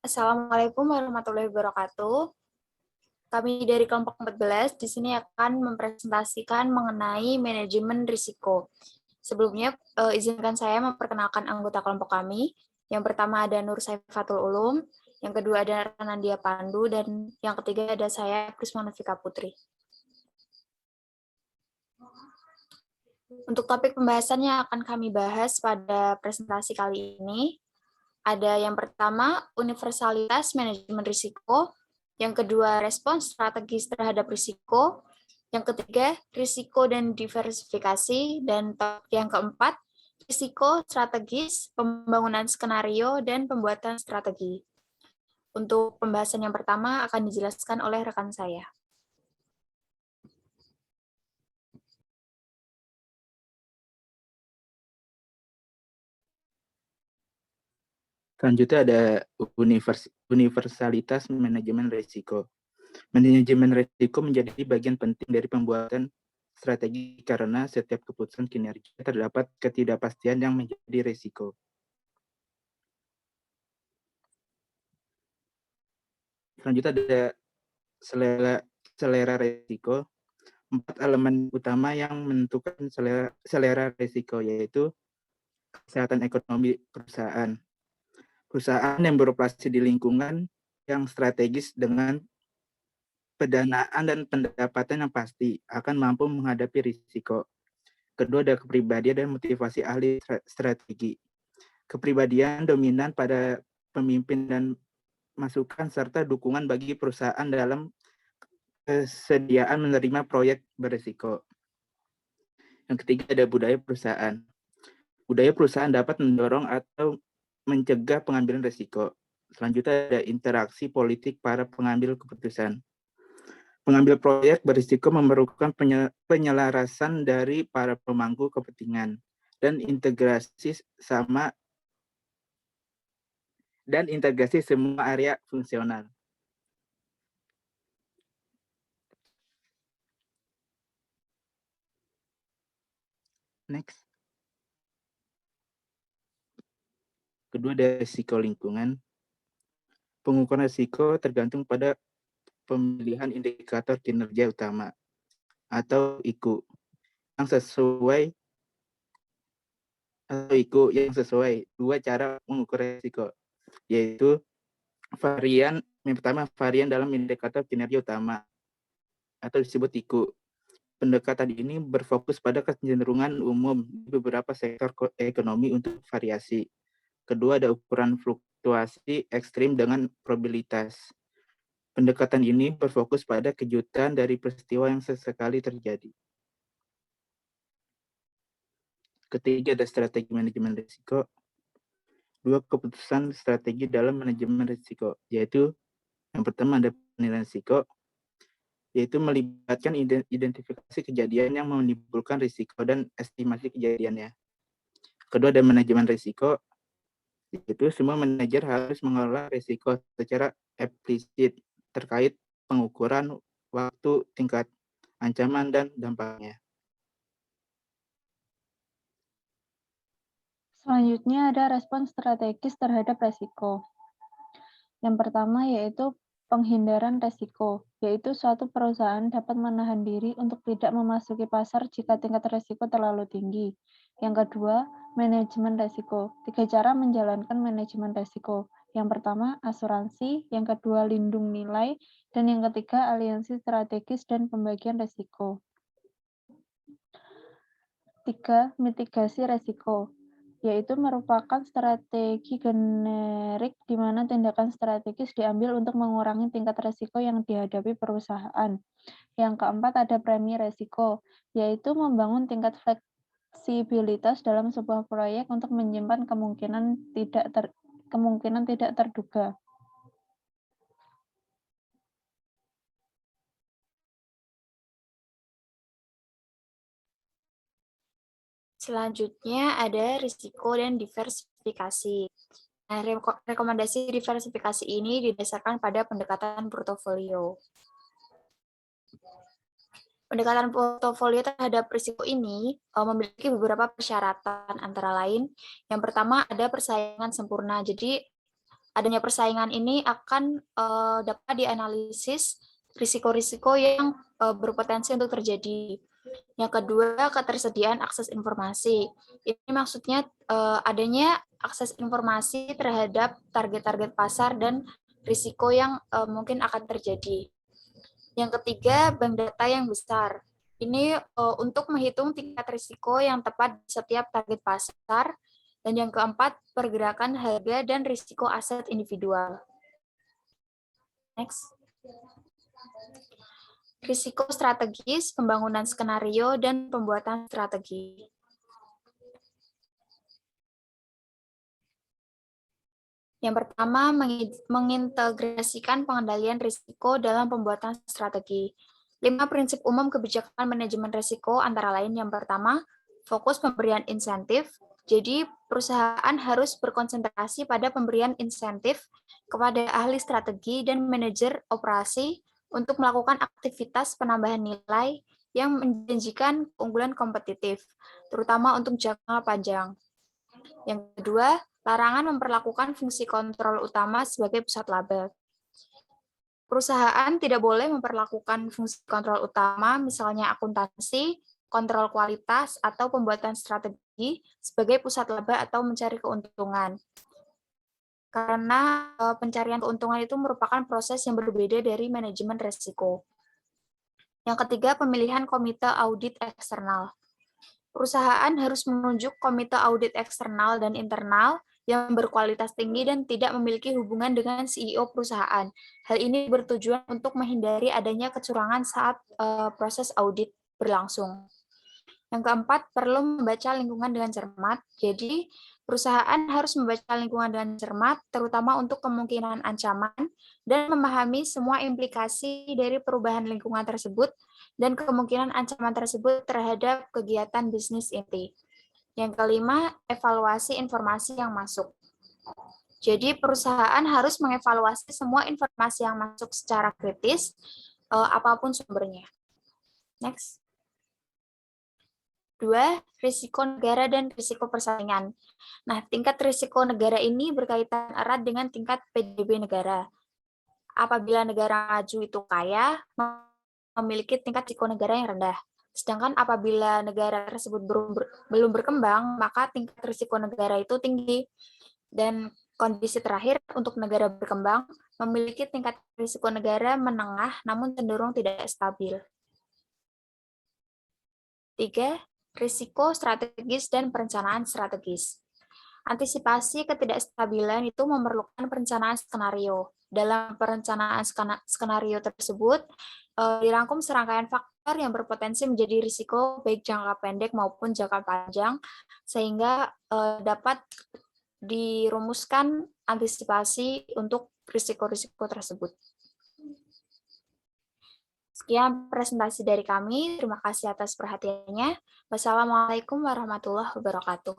Assalamualaikum warahmatullahi wabarakatuh. Kami dari kelompok 14 di sini akan mempresentasikan mengenai manajemen risiko. Sebelumnya, izinkan saya memperkenalkan anggota kelompok kami. Yang pertama ada Nur Saifatul Ulum, yang kedua ada Ranandia Pandu, dan yang ketiga ada saya, Prisma Novika Putri. Untuk topik pembahasan yang akan kami bahas pada presentasi kali ini, ada yang pertama, universalitas manajemen risiko, yang kedua, respons strategis terhadap risiko, yang ketiga, risiko dan diversifikasi, dan yang keempat, risiko strategis, pembangunan skenario, dan pembuatan strategi. Untuk pembahasan yang pertama akan dijelaskan oleh rekan saya. Selanjutnya ada universalitas manajemen risiko. Manajemen risiko menjadi bagian penting dari pembuatan strategi karena setiap keputusan kinerja terdapat ketidakpastian yang menjadi risiko. Selanjutnya ada selera risiko. 4 elemen utama yang menentukan selera risiko, yaitu kesehatan ekonomi perusahaan. Perusahaan yang beroperasi di lingkungan yang strategis dengan pendanaan dan pendapatan yang pasti akan mampu menghadapi risiko. Kedua ada kepribadian dan motivasi ahli strategi. Kepribadian dominan pada pemimpin dan masukan serta dukungan bagi perusahaan dalam kesediaan menerima proyek berisiko. Yang ketiga ada budaya perusahaan. Budaya perusahaan dapat mendorong atau mencegah pengambilan risiko. Selanjutnya ada interaksi politik para pengambil keputusan. Pengambil proyek berisiko memerlukan penyelarasan dari para pemangku kepentingan dan integrasi semua area fungsional. Next. Kedua ada risiko lingkungan. Pengukuran risiko tergantung pada pemilihan indikator kinerja utama atau IKU yang sesuai dua cara mengukur risiko, yaitu yang pertama varian dalam indikator kinerja utama atau disebut IKU. Pendekatan ini berfokus pada kecenderungan umum di beberapa sektor ekonomi untuk variasi. Kedua ada ukuran fluktuasi ekstrim dengan probabilitas. Pendekatan ini berfokus pada kejutan dari peristiwa yang sesekali terjadi. Ketiga ada strategi manajemen risiko. Dua keputusan strategi dalam manajemen risiko, yaitu yang pertama ada penilaian risiko, yaitu melibatkan identifikasi kejadian yang menimbulkan risiko dan estimasi kejadiannya. Kedua ada manajemen risiko, yaitu semua manajer harus mengelola risiko secara eksplisit terkait pengukuran waktu, tingkat ancaman, dan dampaknya. Selanjutnya ada respons strategis terhadap risiko. Yang pertama yaitu penghindaran risiko, yaitu suatu perusahaan dapat menahan diri untuk tidak memasuki pasar jika tingkat risiko terlalu tinggi. Yang kedua, manajemen risiko. 3 cara menjalankan manajemen risiko. Yang pertama, asuransi. Yang kedua, lindung nilai. Dan yang ketiga, aliansi strategis dan pembagian risiko. 3. Mitigasi risiko, yaitu merupakan strategi generik di mana tindakan strategis diambil untuk mengurangi tingkat risiko yang dihadapi perusahaan. Yang keempat ada premi risiko, yaitu membangun tingkat fleksibilitas dalam sebuah proyek untuk menyimpan kemungkinan tidak terduga. Selanjutnya ada risiko dan diversifikasi. Nah, rekomendasi diversifikasi ini didasarkan pada pendekatan portofolio. Pendekatan portofolio terhadap risiko ini memiliki beberapa persyaratan, antara lain yang pertama ada persaingan sempurna. Jadi Adanya persaingan ini akan dapat dianalisis risiko-risiko yang berpotensi untuk terjadi. Yang kedua, ketersediaan akses informasi. Ini maksudnya adanya akses informasi terhadap target-target pasar dan risiko yang mungkin akan terjadi. Yang ketiga, bank data yang besar. Ini untuk menghitung tingkat risiko yang tepat di setiap target pasar. Dan yang keempat, pergerakan harga dan risiko aset individual. Next. Risiko strategis, pembangunan skenario, dan pembuatan strategi. Yang pertama, mengintegrasikan pengendalian risiko dalam pembuatan strategi. 5 prinsip umum kebijakan manajemen risiko antara lain yang pertama, fokus pemberian insentif. Jadi, perusahaan harus berkonsentrasi pada pemberian insentif kepada ahli strategi dan manajer operasi untuk melakukan aktivitas penambahan nilai yang menjanjikan keunggulan kompetitif, terutama untuk jangka panjang. Yang kedua, larangan memperlakukan fungsi kontrol utama sebagai pusat laba. Perusahaan tidak boleh memperlakukan fungsi kontrol utama, misalnya akuntansi, kontrol kualitas, atau pembuatan strategi sebagai pusat laba atau mencari keuntungan. Karena pencarian keuntungan itu merupakan proses yang berbeda dari manajemen risiko. Yang ketiga, pemilihan komite audit eksternal. Perusahaan harus menunjuk komite audit eksternal dan internal yang berkualitas tinggi dan tidak memiliki hubungan dengan CEO perusahaan. Hal ini bertujuan untuk menghindari adanya kecurangan saat proses audit berlangsung. Yang keempat, perlu membaca lingkungan dengan cermat. Jadi, perusahaan harus membaca lingkungan dengan cermat, terutama untuk kemungkinan ancaman, dan memahami semua implikasi dari perubahan lingkungan tersebut dan kemungkinan ancaman tersebut terhadap kegiatan bisnis inti. Yang kelima, evaluasi informasi yang masuk. Jadi, perusahaan harus mengevaluasi semua informasi yang masuk secara kritis, apapun sumbernya. Next. 2. Risiko negara dan risiko persaingan. Nah, tingkat risiko negara ini berkaitan erat dengan tingkat PDB negara. Apabila negara maju itu kaya, memiliki tingkat risiko negara yang rendah. Sedangkan apabila negara tersebut belum berkembang, maka tingkat risiko negara itu tinggi. Dan kondisi terakhir untuk negara berkembang, memiliki tingkat risiko negara menengah namun cenderung tidak stabil. 3. Risiko strategis dan perencanaan strategis. Antisipasi ketidakstabilan itu memerlukan perencanaan skenario. Dalam perencanaan skenario tersebut, dirangkum serangkaian faktor yang berpotensi menjadi risiko baik jangka pendek maupun jangka panjang, sehingga dapat dirumuskan antisipasi untuk risiko-risiko tersebut. Sekian presentasi dari kami. Terima kasih atas perhatiannya. Wassalamualaikum warahmatullahi wabarakatuh.